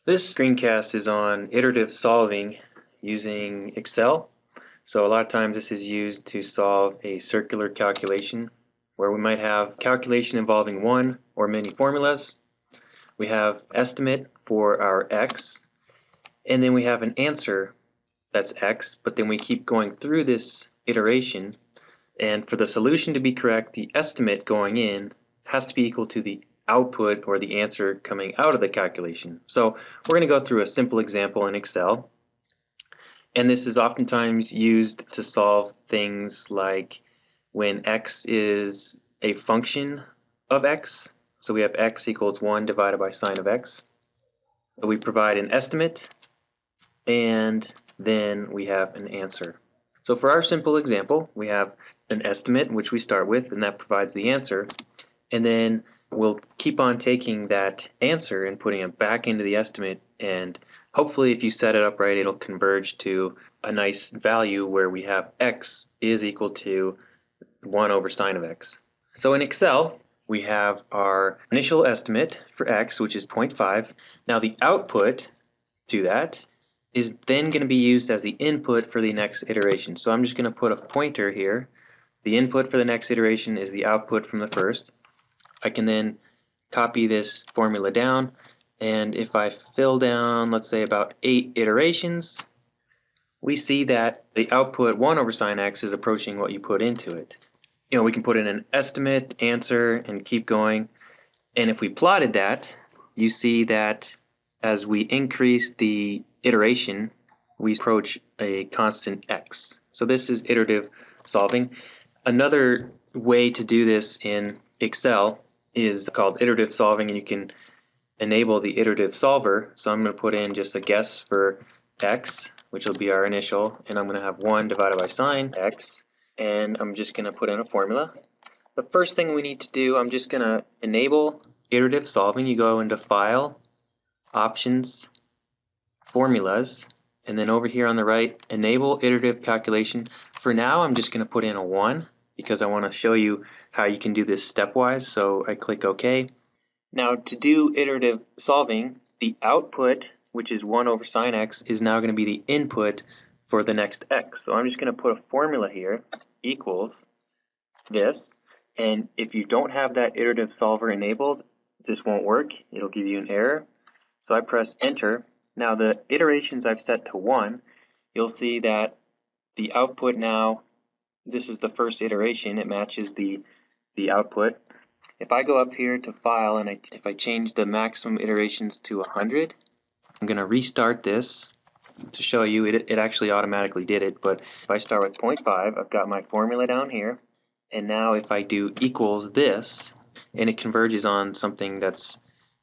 This screencast is on iterative solving using Excel. So a lot of times this is used to solve a circular calculation where we might have calculation involving one or many formulas. We have estimate for our x, and then we have an answer that's x, but then we keep going through this iteration, and for the solution to be correct, the estimate going in has to be equal to the output or the answer coming out of the calculation. So we're going to go through a simple example in Excel, and this is oftentimes used to solve things like when x is a function of x. So we have x equals 1 divided by sine of x. So we provide an estimate, and then we have an answer. So for our simple example, we have an estimate, which we start with, and that provides the answer. And then we'll keep on taking that answer and putting it back into the estimate, and hopefully if you set it up right, it'll converge to a nice value where we have x is equal to 1 over sine of x. So in Excel, we have our initial estimate for x, which is 0.5. Now the output to that is then going to be used as the input for the next iteration. So I'm just going to put a pointer here. The input for the next iteration is the output from the first. I can then copy this formula down, and if I fill down, let's say about 8 iterations, we see that the output 1 over sine x is approaching what you put into it. We can put in an estimate, answer, and keep going. And if we plotted that, you see that as we increase the iteration, we approach a constant x. So this is iterative solving. Another way to do this in Excel is called iterative solving, and you can enable the iterative solver. So I'm going to put in just a guess for x, which will be our initial, and I'm going to have 1 divided by sine x, and I'm just going to put in a formula. The first thing we need to do, I'm just going to enable iterative solving. You go into File, Options, Formulas, and then over here on the right, Enable Iterative Calculation. For now, I'm just going to put in a 1 because I want to show you how you can do this stepwise, so I click OK. Now to do iterative solving, the output, which is 1 over sine x, is now going to be the input for the next x. So I'm just going to put a formula here, equals this, and if you don't have that iterative solver enabled, this won't work. It'll give you an error. So I press enter. Now the iterations I've set to 1, you'll see that the output now, this is the first iteration, it matches the output. If I go up here to File and if I change the maximum iterations to 100, I'm going to restart this to show you it actually automatically did it. But if I start with 0.5, I've got my formula down here, and now if I do equals this, and it converges on something that's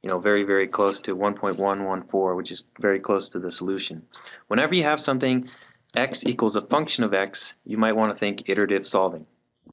very, very close to 1.114, which is very close to the solution. Whenever you have something x equals a function of x, you might want to think iterative solving.